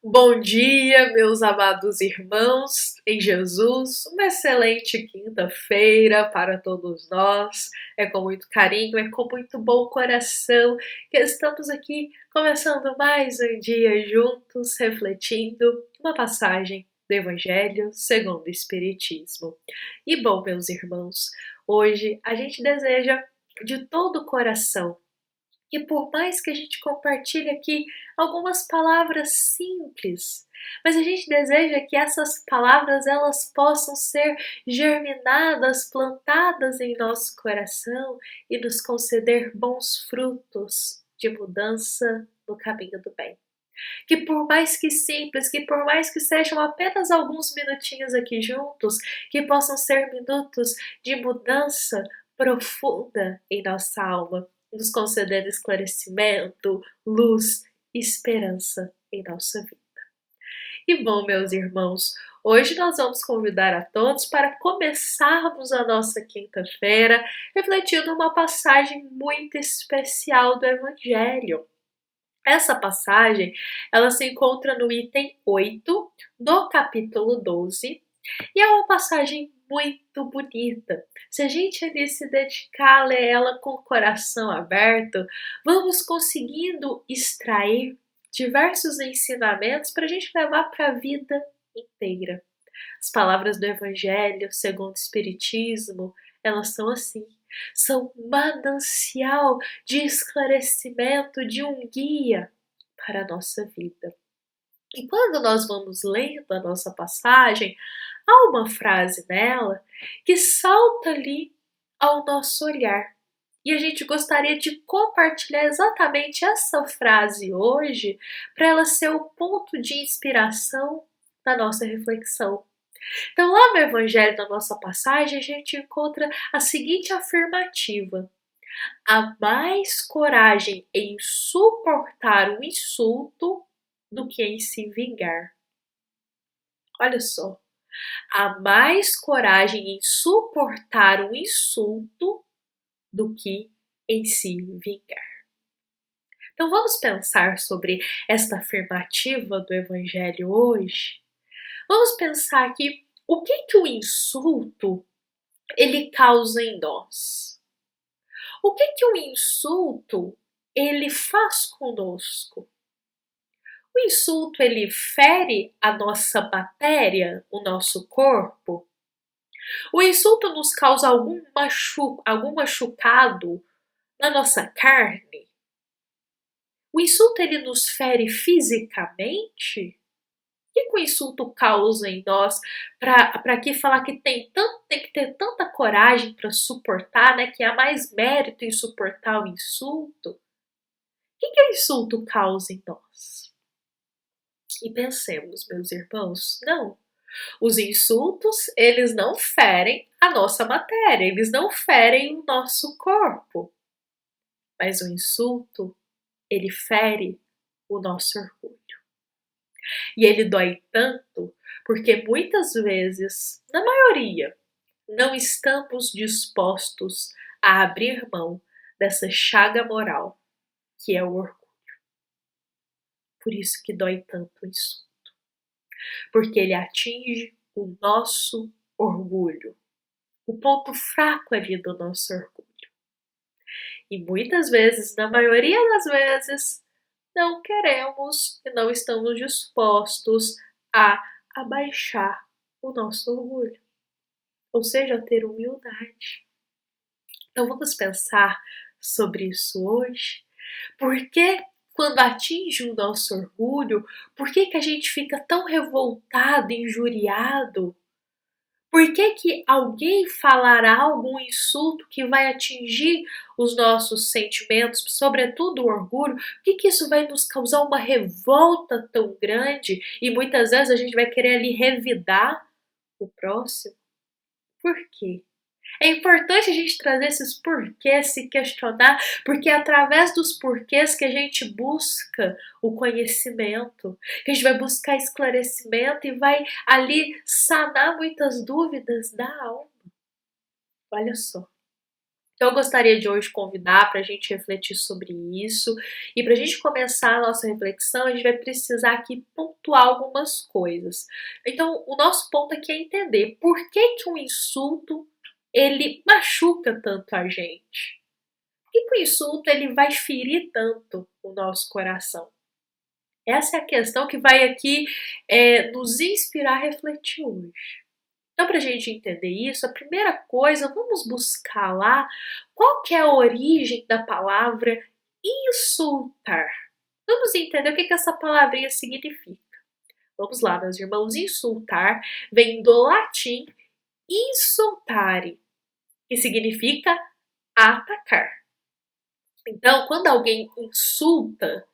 Bom dia, meus amados irmãos em Jesus. Uma excelente quinta-feira para todos nós. É com muito carinho, é com muito bom coração que estamos aqui começando mais um dia juntos, refletindo uma passagem do Evangelho segundo o Espiritismo. E bom, meus irmãos, hoje a gente deseja de todo o coração. E por mais que a gente compartilhe aqui algumas palavras simples, mas a gente deseja que essas palavras elas possam ser germinadas, plantadas em nosso coração e nos conceder bons frutos de mudança no caminho do bem. Que por mais que simples, que por mais que sejam apenas alguns minutinhos aqui juntos, que possam ser minutos de mudança profunda em nossa alma, nos concedendo esclarecimento, luz e esperança em nossa vida. E bom, meus irmãos, hoje nós vamos convidar a todos para começarmos a nossa quinta-feira refletindo uma passagem muito especial do Evangelho. Essa passagem, ela se encontra no item 8 do capítulo 12 e é uma passagem muito bonita. Se a gente ali se dedicar a ler ela com o coração aberto, vamos conseguindo extrair diversos ensinamentos para a gente levar para a vida inteira. As palavras do Evangelho, segundo o Espiritismo, elas são assim. São manancial de esclarecimento, de um guia para a nossa vida. E quando nós vamos lendo a nossa passagem, há uma frase nela que salta ali ao nosso olhar. E a gente gostaria de compartilhar exatamente essa frase hoje para ela ser o ponto de inspiração da nossa reflexão. Então, lá no Evangelho da nossa passagem, a gente encontra a seguinte afirmativa: há mais coragem em suportar um insulto do que em se vingar. Olha só, há mais coragem em suportar um insulto do que em se vingar. Então vamos pensar sobre esta afirmativa do Evangelho hoje. Vamos pensar aqui o que o insulto ele causa em nós. O que o insulto ele faz conosco? O insulto ele fere a nossa matéria, o nosso corpo? O insulto nos causa algum machucado na nossa carne? O insulto ele nos fere fisicamente? O que o insulto causa em nós para que falar que tem que ter tanta coragem para suportar, né? Que há mais mérito em suportar o insulto? O que o insulto causa em nós? E pensemos, meus irmãos, não. Os insultos, eles não ferem a nossa matéria, eles não ferem o nosso corpo. Mas o insulto, ele fere o nosso orgulho. E ele dói tanto porque muitas vezes, na maioria, não estamos dispostos a abrir mão dessa chaga moral que é o orgulho. Por isso que dói tanto o insulto. Porque ele atinge o nosso orgulho, o ponto fraco ali do nosso orgulho. E muitas vezes, na maioria das vezes, não queremos e não estamos dispostos a abaixar o nosso orgulho, ou seja, a ter humildade. Então vamos pensar sobre isso hoje. Por que quando atinge o nosso orgulho, por que a gente fica tão revoltado, injuriado? Por que alguém falará algum insulto que vai atingir os nossos sentimentos, sobretudo o orgulho? Por que isso vai nos causar uma revolta tão grande e muitas vezes a gente vai querer ali revidar o próximo? Por quê? É importante a gente trazer esses porquês, se questionar, porque é através dos porquês que a gente busca o conhecimento, que a gente vai buscar esclarecimento e vai ali sanar muitas dúvidas da alma. Olha só, Então, eu gostaria de hoje convidar para a gente refletir sobre isso. E para a gente começar a nossa reflexão, a gente vai precisar aqui pontuar algumas coisas. Então, o nosso ponto aqui é entender por que um insulto ele machuca tanto a gente. Por que o insulto ele vai ferir tanto o nosso coração? Essa é a questão que vai aqui nos inspirar a refletir hoje. Então, para a gente entender isso, a primeira coisa, vamos buscar lá qual que é a origem da palavra insultar. Vamos entender o que essa palavrinha significa. Vamos lá, meus irmãos, insultar vem do latim insultare, que significa atacar. Então, quando alguém insulta,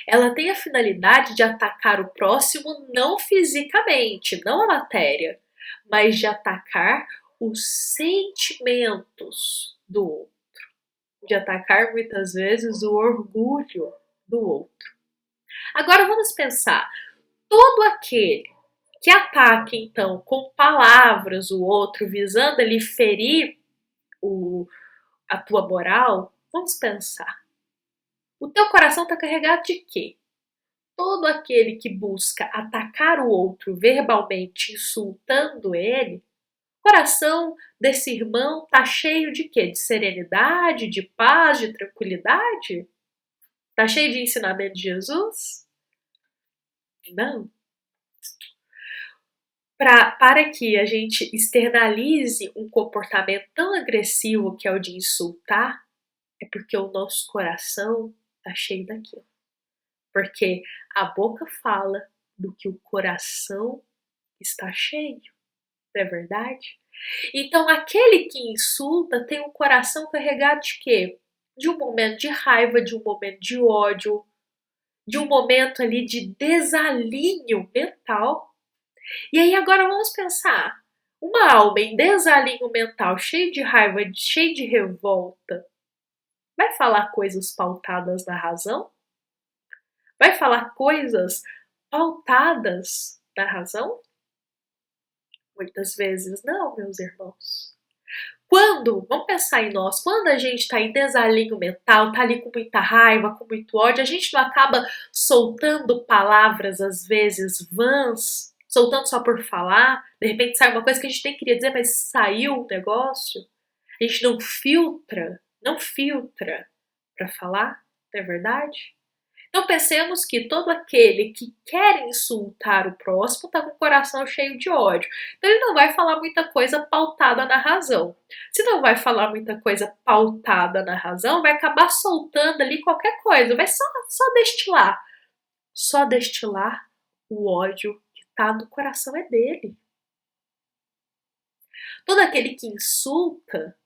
ela tem a finalidade de atacar o próximo não fisicamente, não a matéria, mas de atacar os sentimentos do outro, de atacar muitas vezes o orgulho do outro. Agora vamos pensar, todo aquele que ataca então com palavras o outro, visando ali ferir a tua moral, vamos pensar. O teu coração está carregado de quê? Todo aquele que busca atacar o outro verbalmente, insultando ele, o coração desse irmão está cheio de quê? De serenidade, de paz, de tranquilidade? Está cheio de ensinamento de Jesus? Não. Para que a gente externalize um comportamento tão agressivo que é o de insultar, é porque o nosso coração está cheio daquilo. Porque a boca fala do que o coração está cheio, não é verdade? Então, aquele que insulta tem um coração carregado de quê? De um momento de raiva, de um momento de ódio, de um momento ali de desalinho mental. E aí agora vamos pensar, uma alma em desalinho mental, cheia de raiva, cheia de revolta, vai falar coisas pautadas na razão? Vai falar coisas pautadas na razão? Muitas vezes não, meus irmãos. Vamos pensar em nós, quando a gente está em desalinho mental, está ali com muita raiva, com muito ódio, a gente não acaba soltando palavras, às vezes, vãs, soltando só por falar, de repente sai uma coisa que a gente nem queria dizer, mas saiu o negócio. A gente não filtra para falar, não é verdade? Então pensemos que todo aquele que quer insultar o próximo está com o coração cheio de ódio. Então ele não vai falar muita coisa pautada na razão. Se não vai falar muita coisa pautada na razão, vai acabar soltando ali qualquer coisa, vai só destilar. Só destilar o ódio que está no coração é dele. Todo aquele que insulta,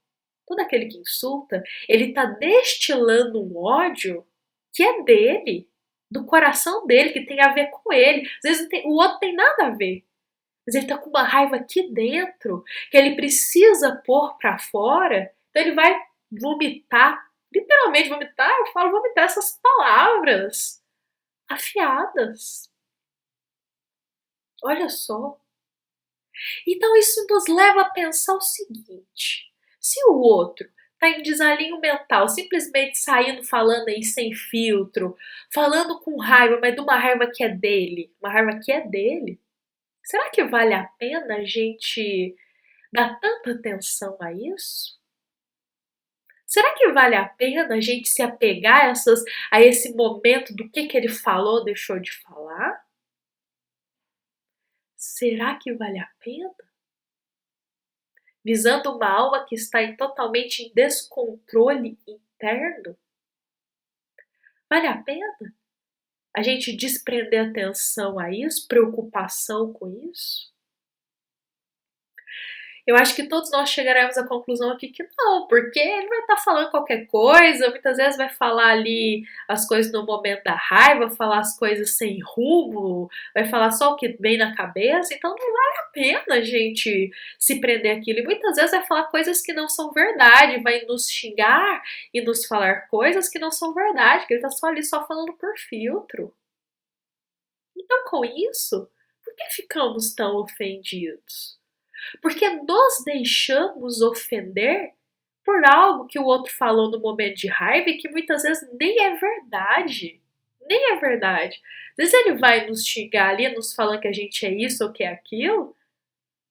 ele está destilando um ódio que é dele, do coração dele, que tem a ver com ele. Às vezes o outro tem nada a ver, mas ele tá com uma raiva aqui dentro que ele precisa pôr para fora, então ele vai vomitar, literalmente vomitar, eu falo vomitar essas palavras afiadas. Olha só. Então isso nos leva a pensar o seguinte, se o outro tá em desalinho mental, simplesmente saindo falando aí sem filtro, falando com raiva, mas de uma raiva que é dele, será que vale a pena a gente dar tanta atenção a isso? Será que vale a pena a gente se apegar a esse momento do que ele falou, deixou de falar? Será que vale a pena? Visando uma alma que está totalmente em descontrole interno? Vale a pena a gente desprender atenção a isso, preocupação com isso? Eu acho que todos nós chegaremos à conclusão aqui que não, porque ele vai estar falando qualquer coisa, muitas vezes vai falar ali as coisas no momento da raiva, falar as coisas sem rumo, vai falar só o que vem na cabeça, então não vale a pena a gente se prender aquilo. E muitas vezes vai falar coisas que não são verdade, vai nos xingar e nos falar coisas que não são verdade, que ele está só ali só falando por filtro. Então com isso, por que ficamos tão ofendidos? Porque nos deixamos ofender por algo que o outro falou no momento de raiva e que muitas vezes nem é verdade. Nem é verdade. Às vezes ele vai nos xingar ali, nos falando que a gente é isso ou que é aquilo,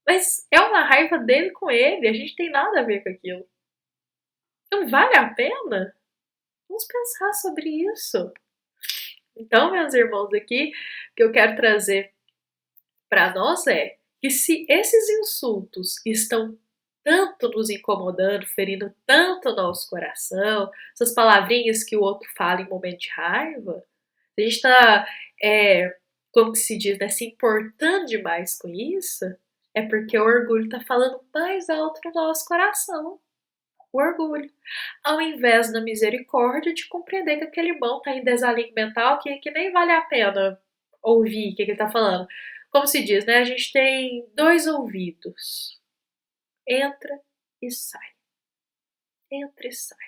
mas é uma raiva dele com ele, a gente tem nada a ver com aquilo. Não vale a pena? Vamos pensar sobre isso. Então, meus irmãos, aqui, o que eu quero trazer para nós é que se esses insultos estão tanto nos incomodando, ferindo tanto o nosso coração, essas palavrinhas que o outro fala em momento de raiva, a gente está, como que se diz, né, se importando demais com isso, é porque o orgulho está falando mais alto no nosso coração. O orgulho. Ao invés da misericórdia de compreender que aquele irmão está em desalinho mental, que nem vale a pena ouvir o que ele está falando. Como se diz, né? A gente tem 2 ouvidos. Entra e sai. Entra e sai.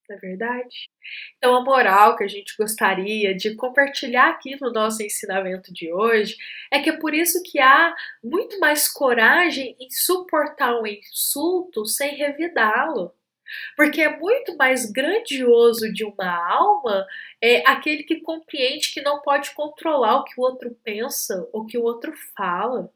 Não é verdade? Então, a moral que a gente gostaria de compartilhar aqui no nosso ensinamento de hoje é que é por isso que há muito mais coragem em suportar um insulto sem revidá-lo. Porque é muito mais grandioso de uma alma aquele que compreende que não pode controlar o que o outro pensa ou que o outro fala.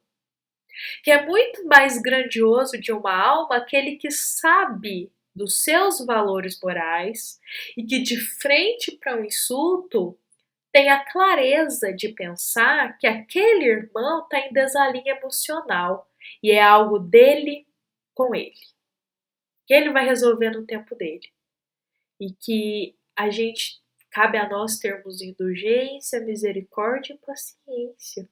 Que é muito mais grandioso de uma alma aquele que sabe dos seus valores morais e que de frente para um insulto tem a clareza de pensar que aquele irmão está em desalinho emocional e é algo dele com ele, que ele vai resolver no tempo dele e que cabe a nós termos indulgência, misericórdia e paciência.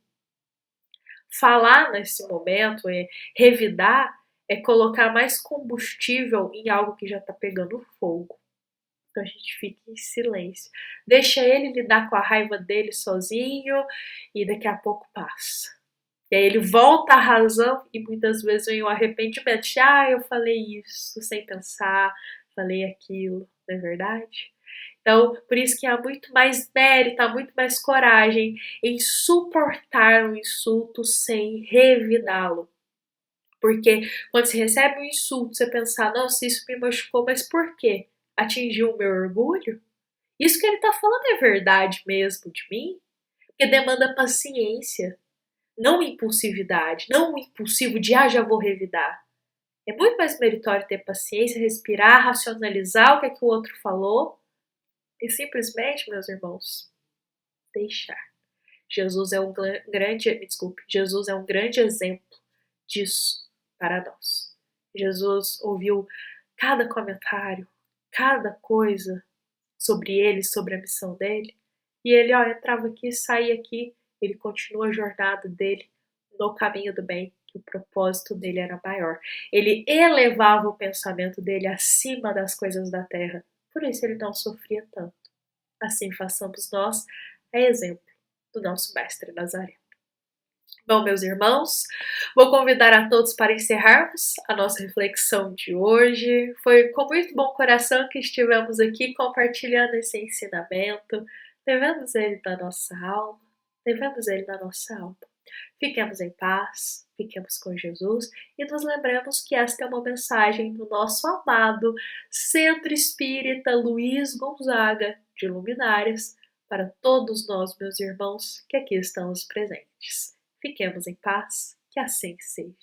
Falar nesse momento, revidar, é colocar mais combustível em algo que já está pegando fogo. Então a gente fica em silêncio. Deixa ele lidar com a raiva dele sozinho e daqui a pouco passa. E aí ele volta à razão e muitas vezes vem o arrependimento. Eu falei isso sem pensar, falei aquilo, não é verdade? Então, por isso que há muito mais mérito, há muito mais coragem em suportar um insulto sem revidá-lo. Porque quando você recebe um insulto, você pensar, nossa, isso me machucou, mas por quê? Atingiu o meu orgulho? Isso que ele está falando é verdade mesmo de mim? Porque demanda paciência, não impulsividade, não o impulsivo de já vou revidar. É muito mais meritório ter paciência, respirar, racionalizar o que o outro falou e simplesmente, meus irmãos, deixar. Jesus é um Jesus é um grande exemplo disso para nós. Jesus ouviu cada comentário, cada coisa sobre ele, sobre a missão dele, e ele entrava aqui, saía aqui, ele continua a jornada dele no caminho do bem, que o propósito dele era maior. Ele elevava o pensamento dele acima das coisas da terra, por isso ele não sofria tanto. Assim façamos nós a exemplo do nosso Mestre Nazareno. Bom, meus irmãos, vou convidar a todos para encerrarmos a nossa reflexão de hoje. Foi com muito bom coração que estivemos aqui compartilhando esse ensinamento. Levamos ele na nossa alma, levamos ele na nossa alma. Fiquemos em paz, fiquemos com Jesus e nos lembremos que esta é uma mensagem do nosso amado Centro Espírita Luiz Gonzaga de Luminárias para todos nós, meus irmãos, que aqui estamos presentes. Fiquemos em paz, que assim seja.